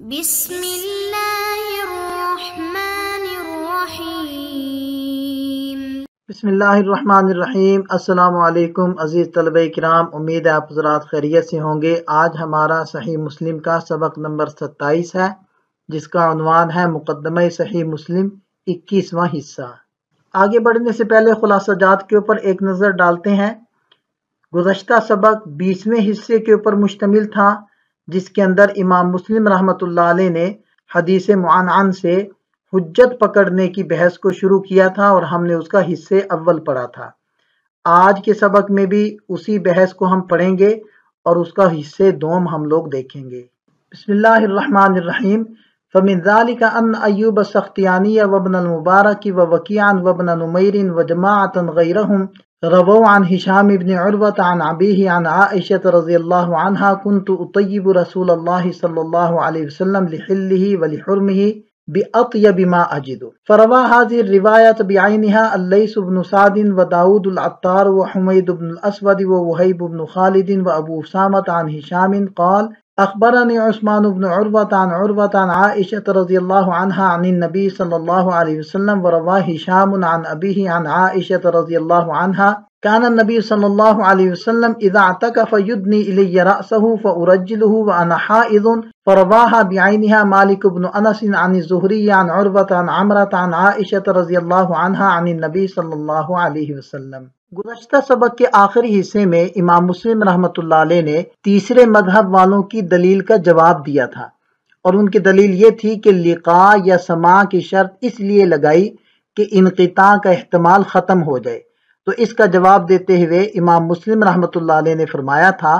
بسم اللہ الرحمن الرحیم۔ بسم اللہ الرحمن الرحیم۔ السلام علیکم عزیز طلبہ کرام، امید ہے آپ حضرات خیریت سے ہوں گے۔ آج ہمارا صحیح مسلم کا سبق نمبر 27 ہے، جس کا عنوان ہے مقدمہ صحیح مسلم 21واں حصہ۔ آگے بڑھنے سے پہلے خلاصہ جات کے اوپر ایک نظر ڈالتے ہیں۔ گزشتہ سبق 20ویں حصے کے اوپر مشتمل تھا، جس کے اندر امام مسلم رحمۃ اللہ علیہ نے حدیث معنعن سے حجت پکڑنے کی بحث کو شروع کیا تھا اور ہم نے اس کا حصے اول پڑھا تھا۔ آج کے سبق میں بھی اسی بحث کو ہم پڑھیں گے اور اس کا حصے دوم ہم لوگ دیکھیں گے۔ بسم اللہ الرحمن الرحیم۔ فمن ذلك ان ایوب السختیانی وابن المبارک ووکیعا وابن نمیر وجماعة غیرهم رووا عن هشام بن عروة عن أبيه عن عائشة رضی اللہ عنہا كنت اطیب رسول اللہ صلی اللہ علیہ وسلم لحله ولحرمه بأطيب ما أجد، فروى هذه الرواية بعينها الليث بن سعد وداود العطار وحميد بن الأسود ووهيب بن خالد وأبو أسامة عن هشام قال أخبرني عثمان بن عروة عن عائشة رضي الله عنها عن النبي صلى الله عليه وسلم، وروى هشام عن أبيه عن عائشة رضي الله عنها كان النبي صلى الله عليه وسلم إذا اعتكف يدني إلي رأسه فأرجله وأنا حائض، فرواها بعينها مالك بن أنس عن الزهري عن عروة عن عمرة عن عائشة رضي الله عنها عن النبي صلى الله عليه وسلم۔ گزشتہ سبق کے آخری حصے میں امام مسلم رحمۃ اللہ علیہ نے تیسرے مذہب والوں کی دلیل کا جواب دیا تھا، اور ان کی دلیل یہ تھی کہ لقاء یا سماع کی شرط اس لیے لگائی کہ انقطاع کا احتمال ختم ہو جائے۔ تو اس کا جواب دیتے ہوئے امام مسلم رحمۃ اللہ علیہ نے فرمایا تھا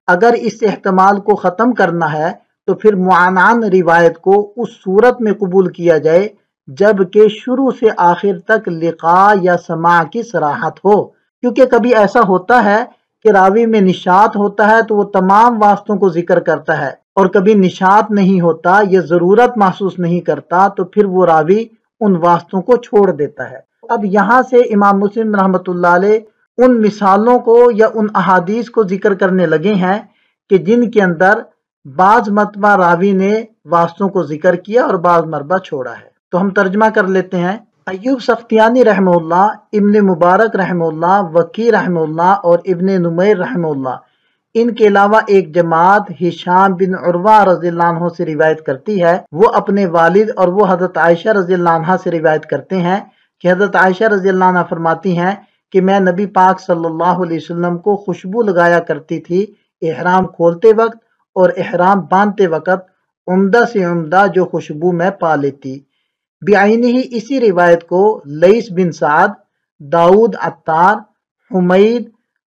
اگر اس احتمال کو ختم کرنا ہے تو پھر معنعن روایت کو اس صورت میں قبول کیا جائے جب کہ شروع سے آخر تک لقاء یا سماع کی صراحت ہو، کیونکہ کبھی ایسا ہوتا ہے کہ راوی میں نشاط ہوتا ہے تو وہ تمام واسطوں کو ذکر کرتا ہے، اور کبھی نشاط نہیں ہوتا یا ضرورت محسوس نہیں کرتا تو پھر وہ راوی ان واسطوں کو چھوڑ دیتا ہے۔ اب یہاں سے امام مسلم رحمۃ اللہ علیہ ان مثالوں کو یا ان احادیث کو ذکر کرنے لگے ہیں کہ جن کے اندر بعض مرتبہ راوی نے واسطوں کو ذکر کیا اور بعض مرتبہ چھوڑا ہے۔ تو ہم ترجمہ کر لیتے ہیں۔ ایوب سختیانی رحمہ اللہ، ابن مبارک رحمہ اللہ، وکی رحمہ اللہ اور ابن نمیر رحمہ اللہ، ان کے علاوہ ایک جماعت ہشام بن عروہ رضی اللہ عنہ سے روایت کرتی ہے۔ وہ اپنے والد اور وہ حضرت عائشہ رضی اللہ عنہ سے روایت کرتے ہیں کہ حضرت عائشہ رضی اللہ عنہ فرماتی ہیں کہ میں نبی پاک صلی اللہ علیہ وسلم کو خوشبو لگایا کرتی تھی احرام کھولتے وقت اور احرام باندھتے وقت، عمدہ سے عمدہ جو خوشبو میں پا لیتی۔ بعینہ ہی اسی روایت کو لیث بن سعد، داؤد عطار، حمید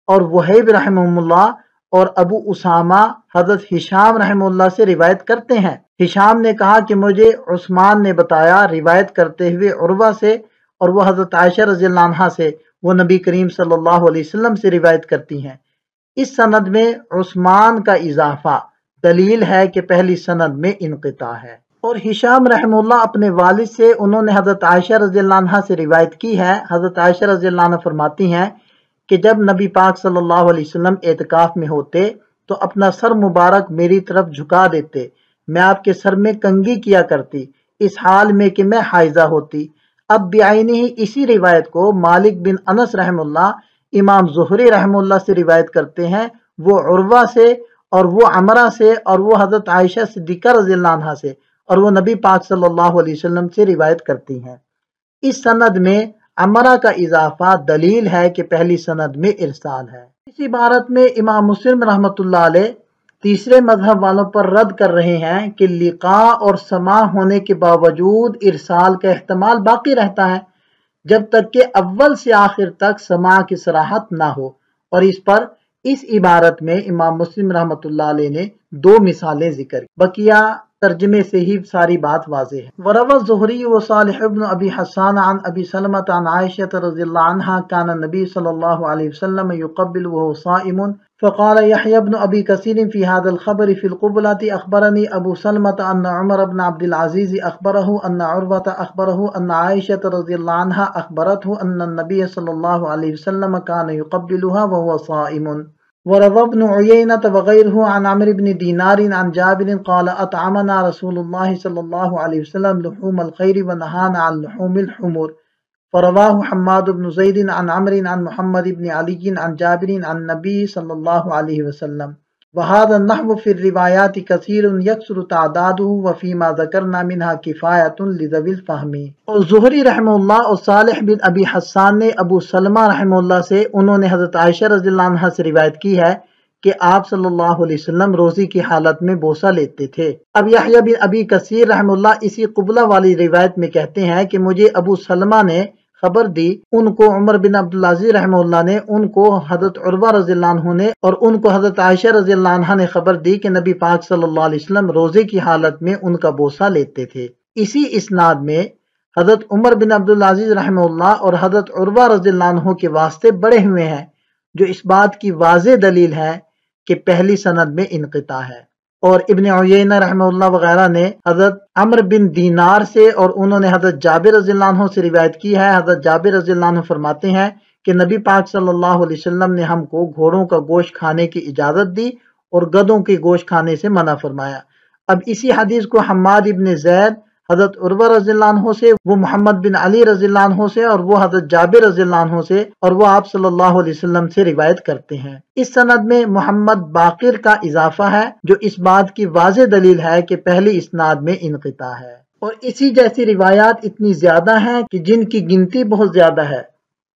اور وہیب رحمہ اللہ اور ابو اسامہ حضرت ہشام رحمہ اللہ سے روایت کرتے ہیں۔ ہشام نے کہا کہ مجھے عثمان نے بتایا، روایت کرتے ہوئے عروہ سے، اور وہ حضرت عائشہ رضی اللہ عنہ سے، وہ نبی کریم صلی اللہ علیہ وسلم سے روایت کرتی ہیں۔ اس سند میں عثمان کا اضافہ دلیل ہے کہ پہلی سند میں انقطاع ہے۔ اور ہشام رحمہ اللہ اپنے والد سے، انہوں نے حضرت عائشہ رضی اللہ عنہ سے روایت کی ہے۔ حضرت عائشہ رضی اللہ عنہ فرماتی ہیں کہ جب نبی پاک صلی اللہ علیہ وسلم اعتکاف میں ہوتے تو اپنا سر مبارک میری طرف جھکا دیتے، میں آپ کے سر میں کنگھی کیا کرتی اس حال میں کہ میں حائضہ ہوتی۔ اب بعینہ ہی اسی روایت کو مالک بن انس رحمہ اللہ امام زہری رحمہ اللہ سے روایت کرتے ہیں، وہ عروہ سے اور وہ عمرہ سے اور وہ حضرت عائشہ صدیقہ رضی اللہ عنہ سے، اور وہ نبی پاک صلی اللہ علیہ وسلم سے روایت کرتی ہیں۔ اس سند میں عمرہ کا اضافہ دلیل ہے کہ پہلی سند میں ارسال ہے۔ اس عبارت میں امام مسلم رحمۃ اللہ علیہ تیسرے مذہب والوں پر رد کر رہے ہیں کہ لقاء اور سماع ہونے کے باوجود ارسال کا احتمال باقی رہتا ہے جب تک کہ اول سے آخر تک سماع کی صراحت نہ ہو، اور اس پر اس عبارت میں امام مسلم رحمۃ اللہ علیہ نے دو مثالیں ذکر کی، بقیہ ترجمے سے ہی ساری بات واضح ہے۔ وروى الزهري وصالح بن ابي حسان عن ابي سلمة عن عائشة رضي الله عنها كان النبي صلى الله عليه وسلم يقبل وهو صائم، فقال يحيى بن ابي كثير في هذا الخبر في القبلة اخبرني ابو سلمة ان عمر بن عبد العزيز اخبره ان عروة اخبره ان عائشة رضي الله عنها اخبرته ان النبي صلى الله عليه وسلم كان يقبلها وهو صائم۔ وروى ابن عيينة وغيره عن عمرو بن دينار عن جابر قال أطعمنا رسول الله صلى الله عليه وسلم لحوم الخير ونهانا عن لحوم الحمر. فرواه حماد بن زيد عن عمرو عن محمد بن علي عن جابر عن النبي صلى الله عليه وسلم. وهذا النحو في الروایات کثیر یکثر تعداده وفيما ذکرنا منها کفایۃ لذوی الفہم. اور زہری رحمہ اللہ اور صالح بن ابی حسان نے ابو سلمہ رحمہ اللہ سے، انہوں نے حضرت عائشہ رضی اللہ عنہ سے روایت کی ہے کہ آپ صلی اللہ علیہ وسلم روزی کی حالت میں بوسہ لیتے تھے۔ اب یحییٰ بن ابی کثیر رحمہ اللہ اسی قبلہ والی روایت میں کہتے ہیں کہ مجھے ابو سلمہ نے خبر دی، ان کو عمر بن عبدالعزیز رحمہ اللہ نے، ان کو حضرت عروہ رضی اللہ عنہ نے، اور ان کو حضرت عائشہ رضی اللہ عنہ نے خبر دی کہ نبی پاک صلی اللہ علیہ وسلم روزے کی حالت میں ان کا بوسہ لیتے تھے۔ اسی اسناد میں حضرت عمر بن عبدالعزیز رحمہ اللہ اور حضرت عروہ رضی اللہ عنہ کے واسطے بڑھے ہوئے ہیں، جو اس بات کی واضح دلیل ہے کہ پہلی سند میں انقطاع ہے۔ اور ابن عیینہ رحمہ اللہ وغیرہ نے حضرت عمرو بن دینار سے، اور انہوں نے حضرت جابر رضی اللہ عنہ سے روایت کی ہے۔ حضرت جابر رضی اللہ عنہ فرماتے ہیں کہ نبی پاک صلی اللہ علیہ وسلم نے ہم کو گھوڑوں کا گوشت کھانے کی اجازت دی اور گدھوں کے گوشت کھانے سے منع فرمایا۔ اب اسی حدیث کو حماد ابن زید حضرت عروہ رضی اللہ عنہ سے، وہ محمد بن علی رضی اللہ عنہ سے، اور وہ حضرت جابر رضی اللہ عنہ سے، اور وہ آپ صلی اللہ علیہ وسلم سے روایت کرتے ہیں۔ اس سند میں محمد باقر کا اضافہ ہے، جو اس بات کی واضح دلیل ہے کہ پہلی اسناد میں انقطاع ہے۔ اور اسی جیسی روایات اتنی زیادہ ہیں کہ جن کی گنتی بہت زیادہ ہے،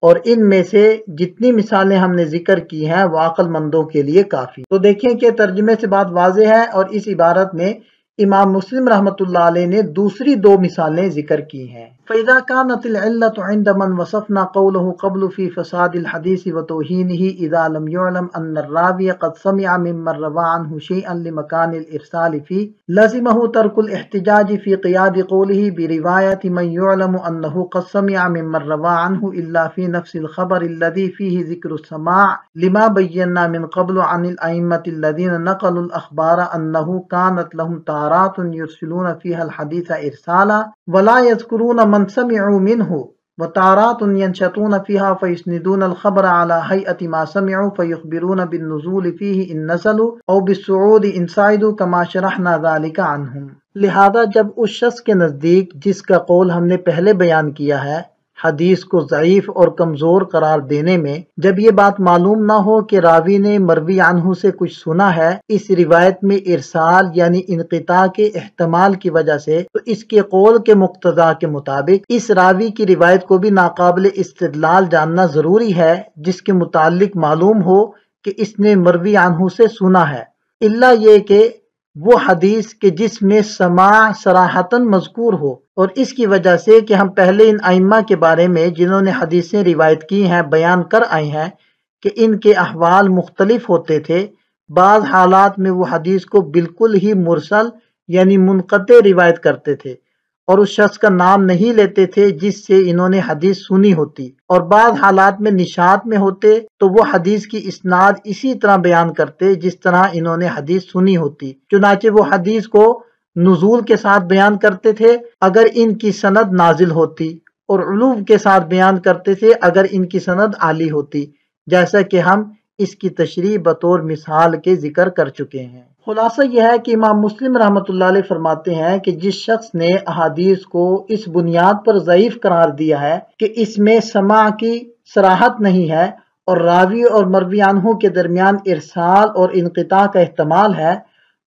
اور ان میں سے جتنی مثالیں ہم نے ذکر کی ہیں وہ عقل مندوں کے لیے کافی۔ تو دیکھیں کہ ترجمے سے بات واضح ہے، اور اس عبارت میں امام مسلم رحمۃ اللہ علیہ نے دوسری دو مثالیں ذکر کی ہیں۔ فَإِذَا كَانَتِ الْعِلَّةُ عِنْدَ مَنْ وَصَفْنَا قَوْلَهُ قَبْلُ فِي فَسَادِ الْحَدِيثِ وَتَوْهِينِهِ إِذَا لَمْ يُعْلَمْ أَنَّ الرَّاوِيَ قَدْ سَمِعَ مِمَّنْ رَوَى عَنْهُ شَيْئًا لِمَكَانِ الْإِرْسَالِ فِيهِ لَزِمَهُ تَرْكُ الْاحْتِجَاجِ فِي قِيَادِ قَوْلِهِ بِرِوَايَةِ مَنْ يُعْلَمُ أَنَّهُ قَدْ سَمِعَ مِمَّنْ رَوَى عَنْهُ إِلَّا فِي نَفْسِ الْخَبَرِ الَّذِي فِيهِ ذِكْرُ السَّمَاعِ لِمَا بَيَّنَّا مِنْ قَبْلُ عَنِ الْأَئِمَّةِ الَّذِينَ نَقَلُوا الْأَخْبَارَ أَنَّهُ كَانَتْ لَهُمْ تَارَاتٌ يُرْسِلُونَ فيها الحديث إرسالا ولا يذكرون من سمعوا منه وتارات ينشطون فيها فيسندون الخبر على هيئة ما سمعوا فيخبرون بالنزول فيه إن نزلوا أو بالصعود إن صعدوا كما شرحنا ذلك عنهم۔ لہذا جب اس شخص کے نزدیک جس کا قول ہم نے پہلے بیان کیا ہے، حدیث کو ضعیف اور کمزور قرار دینے میں، جب یہ بات معلوم نہ ہو کہ راوی نے مروی عنہ سے کچھ سنا ہے، اس روایت میں ارسال یعنی انقطاع کے احتمال کی وجہ سے، تو اس کے قول کے مقتضا کے مطابق اس راوی کی روایت کو بھی ناقابل استدلال جاننا ضروری ہے، جس کے متعلق معلوم ہو کہ اس نے مروی عنہ سے سنا ہے، الا یہ کہ وہ حدیث کہ جس میں سماع صراحتاً مذکور ہو۔ اور اس کی وجہ سے کہ ہم پہلے ان ائمہ کے بارے میں جنہوں نے حدیثیں روایت کی ہیں بیان کر آئے ہیں کہ ان کے احوال مختلف ہوتے تھے، بعض حالات میں وہ حدیث کو بالکل ہی مرسل یعنی منقطع روایت کرتے تھے اور اس شخص کا نام نہیں لیتے تھے جس سے انہوں نے حدیث سنی ہوتی، اور بعض حالات میں نشات میں ہوتے تو وہ حدیث کی اسناد اسی طرح بیان کرتے جس طرح انہوں نے حدیث سنی ہوتی، چنانچہ وہ حدیث کو نزول کے ساتھ بیان کرتے تھے اگر ان کی سند نازل ہوتی، اور علو کے ساتھ بیان کرتے تھے اگر ان کی سند عالی ہوتی، جیسا کہ ہم اس کی تشریح بطور مثال کے ذکر کر چکے ہیں۔ خلاصہ یہ ہے کہ امام مسلم رحمۃ اللہ علیہ فرماتے ہیں کہ جس شخص نے احادیث کو اس بنیاد پر ضعیف قرار دیا ہے کہ اس میں سماع کی صراحت نہیں ہے اور راوی اور مروی عنہ کے درمیان ارسال اور انقطاع کا احتمال ہے،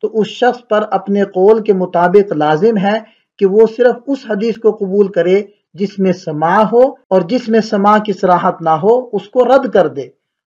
تو اس شخص پر اپنے قول کے مطابق لازم ہے کہ وہ صرف اس حدیث کو قبول کرے جس میں سماع ہو، اور جس میں سماع کی صراحت نہ ہو اس کو رد کر دے۔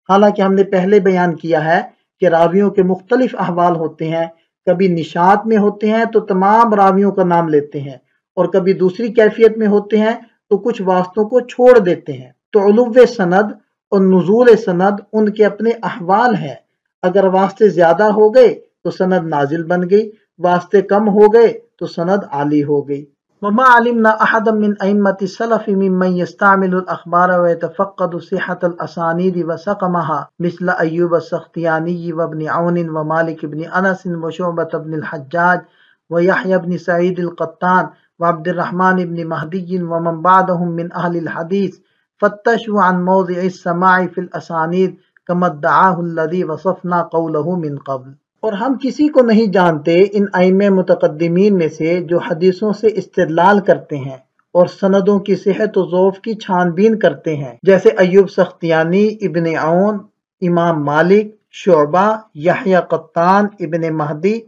حالانکہ ہم نے پہلے بیان کیا ہے کہ راویوں کے مختلف احوال ہوتے ہیں، کبھی نشات میں ہوتے ہیں تو تمام راویوں کا نام لیتے ہیں، اور کبھی دوسری کیفیت میں ہوتے ہیں تو کچھ واسطوں کو چھوڑ دیتے ہیں۔ تو علو سند اور نزول سند ان کے اپنے احوال ہیں، اگر واسطے زیادہ ہو گئے تو سند نازل بن گئی، واسطے کم ہو گئے تو سند عالی ہو گئی۔ وما علمنا احدا من ائمة السلف ممن يستعمل الاخبار ويتفقد صحة الاسانيد وسقمها مثل ايوب السختياني وابن عون ومالك بن انس وشعبة بن الحجاج ويحيى بن سعيد القطان وعبد الرحمن بن مهدي ومن بعدهم من اهل الحديث فتشوا عن موضع السماع في الاسانيد کما ادعاہ الذی وصفنا قولہ من قبل۔ اور ہم کسی کو نہیں جانتے ان ائمہ متقدمین میں سے جو حدیثوں سے استدلال کرتے ہیں اور سندوں کی صحت و ضعف کی چھان بین کرتے ہیں، جیسے ایوب سختیانی، ابن عون، امام مالک، شعبہ، یحییٰ قطان، ابن مہدی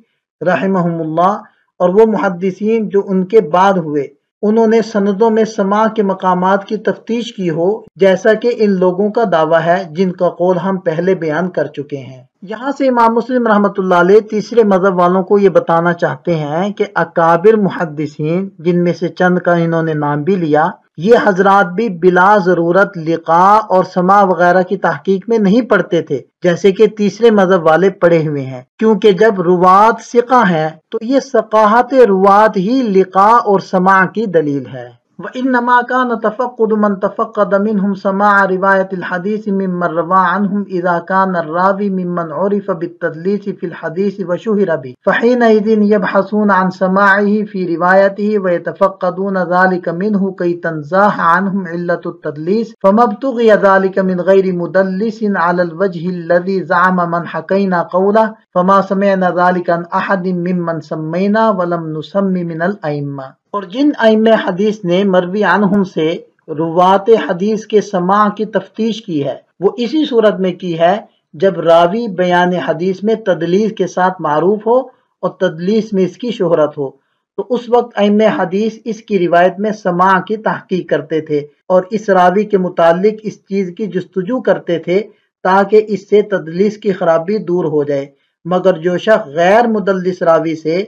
رحمہم اللہ، اور وہ محدثین جو ان کے بعد ہوئے۔ انہوں نے سندوں میں سماع کے مقامات کی تفتیش کی ہو، جیسا کہ ان لوگوں کا دعویٰ ہے جن کا قول ہم پہلے بیان کر چکے ہیں۔ یہاں سے امام مسلم رحمۃ اللہ علیہ تیسرے مذہب والوں کو یہ بتانا چاہتے ہیں کہ اکابر محدثین، جن میں سے چند کا انہوں نے نام بھی لیا، یہ حضرات بھی بلا ضرورت لقاء اور سماع وغیرہ کی تحقیق میں نہیں پڑھتے تھے، جیسے کہ تیسرے مذہب والے پڑھے ہوئے ہیں، کیونکہ جب روات ثقہ ہیں تو یہ ثقاہت روات ہی لقاء اور سماع کی دلیل ہے۔ وَإِنَّمَا كَانَ تَفَقُّدُ مَنْ تَفَقَّدَ مِنْهُمْ سَمَاعَ رِوَايَةِ الْحَدِيثِ مِمَّنْ رَوَى عَنْهُمْ إِذَا كَانَ الرَّاوِي مِمَّنْ عُرِفَ بِالتَّدْلِيسِ فِي الْحَدِيثِ وَشُهِرَ بِهِ فَحِينَئِذٍ يَبْحَثُونَ عَنْ سَمَاعِهِ فِي رِوَايَتِهِ وَيَتَفَقَّدُونَ ذَلِكَ مِنْهُ كَيْ تَنْزَاحَ عَنْهُمْ عِلَّةُ التَّدْلِيسِ فَمَا ابْتُغِيَ ذَلِكَ مِنْ غَيْرِ مُدَلِّسٍ عَلَى الْوَجْهِ الَّذِي زَعَمَ مَنْ حَكَيْنَا قَوْلَهُ فَمَا سَمِعْنَا ذَلِكَ عَنْ أَحَدٍ مِّمَّنْ سَمَّيْنَا وَلَمْ نُسَمِّ مِنَ الْأَئِمَّةِ۔ اور جن ائمہ حدیث نے مروی عنہم سے روات حدیث کے سماع کی تفتیش کی ہے، وہ اسی صورت میں کی ہے جب راوی بیان حدیث میں تدلیس کے ساتھ معروف ہو اور تدلیس میں اس کی شہرت ہو، تو اس وقت ائمہ حدیث اس کی روایت میں سماع کی تحقیق کرتے تھے اور اس راوی کے متعلق اس چیز کی جستجو کرتے تھے تاکہ اس سے تدلیس کی خرابی دور ہو جائے۔ مگر جو شخص غیر مدلس راوی سے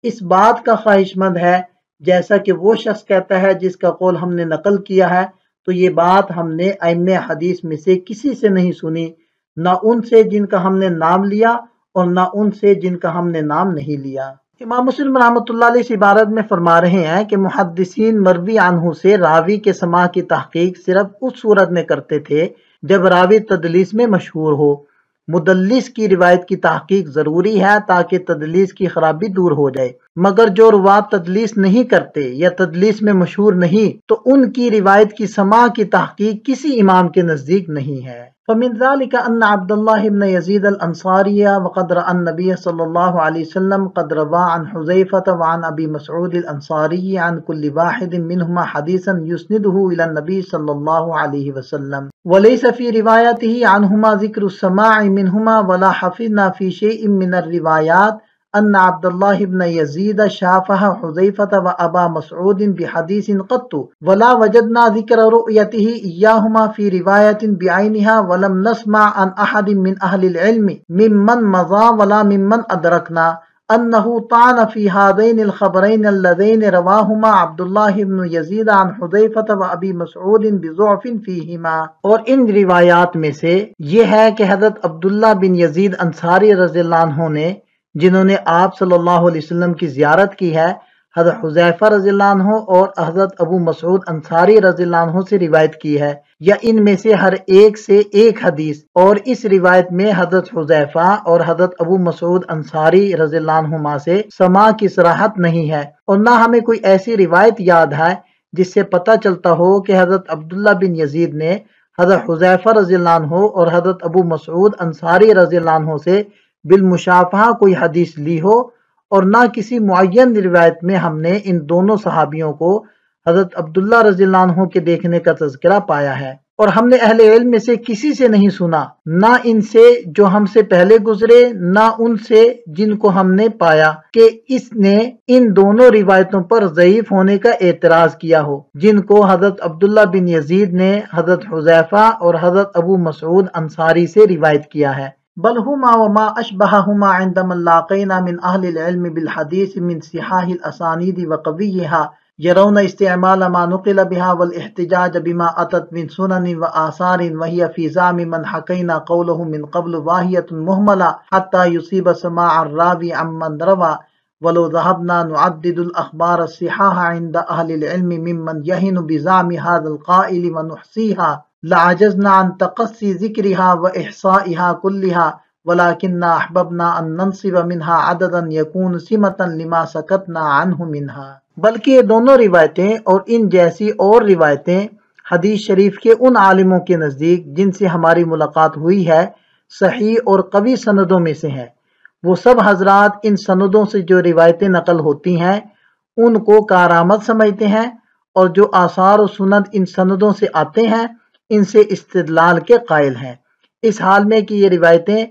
اس بات کا خواہش مند ہے، جیسا کہ وہ شخص کہتا ہے جس کا قول ہم نے نقل کیا ہے، تو یہ بات ہم نے ائمہ حدیث میں سے کسی سے نہیں سنی، نہ ان سے جن کا ہم نے نام لیا اور نہ ان سے جن کا ہم نے نام نہیں لیا۔ امام مسلم رحمۃ اللہ علیہ اس عبارت میں فرما رہے ہیں کہ محدثین مروی عنہ سے راوی کے سماع کی تحقیق صرف اس صورت میں کرتے تھے جب راوی تدلیس میں مشہور ہو۔ مدلس کی روایت کی تحقیق ضروری ہے تاکہ تدلیس کی خرابی دور ہو جائے، مگر جو روات تدلیس نہیں کرتے یا تدلیس میں مشہور نہیں تو ان کی روایت کی سماع کی تحقیق کسی امام کے نزدیک نہیں ہے۔ فمن ذلك ان عبد الله بن يزيد الانصاري وقد راى النبي صلى الله عليه وسلم قد روى عن حذيفة وعن ابي مسعود الانصاري عن كل واحد منهما حديثا يسنده الى النبي صلى الله عليه وسلم وليس في روايته عنهما ذكر السماع منهما ولا حفظنا في شيء من الروايات ان عبد الله بن يزيد شافه حذيفة وابا مسعود بحديث قط ولا وجدنا ذكر رؤيته اياهما في رواية بعينها ولم نسمع عن احد من اهل العلم ممن مضى ولا ممن ادركنا انه طعن في هذين الخبرين اللذين رواهما عبد الله بن يزيد عن حذيفة وابي مسعود بضعف فيهما۔ اور ان روایات میں سے یہ ہے کہ حضرت عبداللہ بن یزید انصاری رضی اللہ عنہ نے، جنہوں نے آپ صلی اللہ علیہ وسلم کی زیارت کی ہے، حضرت حذیفہ رضی اللہ عنہ اور حضرت ابو مسعود انصاری رضی اللہ عنہ سے روایت کی ہے، یا ان میں سے ہر ایک سے ایک حدیث، اور اس روایت میں حضرت حذیفہ اور حضرت ابو مسعود انصاری رضی اللہ عنہما سے سماع کی صراحت نہیں ہے، اور نہ ہمیں کوئی ایسی روایت یاد ہے جس سے پتہ چلتا ہو کہ حضرت عبداللہ بن یزید نے حضرت حذیفہ رضی اللہ عنہ اور حضرت ابو مسعود انصاری رضی اللہ عنہ سے بالمشافہہ کوئی حدیث لی ہو، اور نہ کسی معین روایت میں ہم نے ان دونوں صحابیوں کو حضرت عبداللہ رضی اللہ عنہ کے دیکھنے کا تذکرہ پایا ہے، اور ہم نے اہل علم میں سے کسی سے نہیں سنا، نہ ان سے جو ہم سے پہلے گزرے نہ ان سے جن کو ہم نے پایا کہ اس نے ان دونوں روایتوں پر ضعیف ہونے کا اعتراض کیا ہو جن کو حضرت عبداللہ بن یزید نے حضرت حذیفہ اور حضرت ابو مسعود انصاری سے روایت کیا ہے۔ بل هما وما أشبههما عندما لاقينا من أهل العلم بالحديث من صحاح الأسانيد وقويها يرون استعمال ما نقل بها والاحتجاج بما أتت من سنن وآثار وهي في زعم من حكينا قوله من قبل واهية مهملة حتى يصيب سماع الراوي عمن روى ولو ذهبنا نعدد الأخبار الصحاح عند أهل العلم ممن يهن بزعم هذا القائل ونحصيها لعجزنا عن تقصي ذكرها وإحصائها كلها ولكننا أحببنا أن ننصب منها عددا يكون سمة لما سكتنا عنه منها۔ بلکہ یہ دونوں روایتیں اور ان جیسی اور روایتیں حدیث شریف کے ان عالموں کے نزدیک جن سے ہماری ملاقات ہوئی ہے صحیح اور قوی سندوں میں سے ہیں۔ وہ سب حضرات ان سندوں سے جو روایتیں نقل ہوتی ہیں ان کو کارآمد سمجھتے ہیں، اور جو آثار و سند ان سندوں سے آتے ہیں ان سے استدلال کے قائل ہیں، اس حال میں کہ یہ روایتیں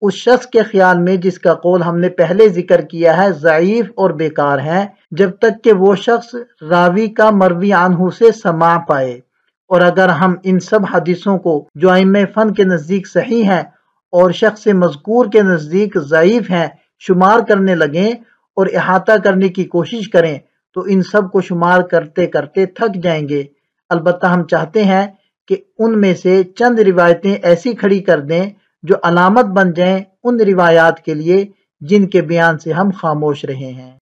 اس شخص کے خیال میں جس کا قول ہم نے پہلے ذکر کیا ہے ضعیف اور بیکار ہیں، جب تک کہ وہ شخص راوی کا مروی عنہ سے سماع پائے۔ اور اگر ہم ان سب حدیثوں کو جو ائمہ فن کے نزدیک صحیح ہیں اور شخص مذکور کے نزدیک ضعیف ہیں شمار کرنے لگیں اور احاطہ کرنے کی کوشش کریں تو ان سب کو شمار کرتے کرتے تھک جائیں گے۔ البتہ ہم چاہتے ہیں کہ ان میں سے چند روایتیں ایسی کھڑی کر دیں جو علامت بن جائیں ان روایات کے لیے جن کے بیان سے ہم خاموش رہے ہیں۔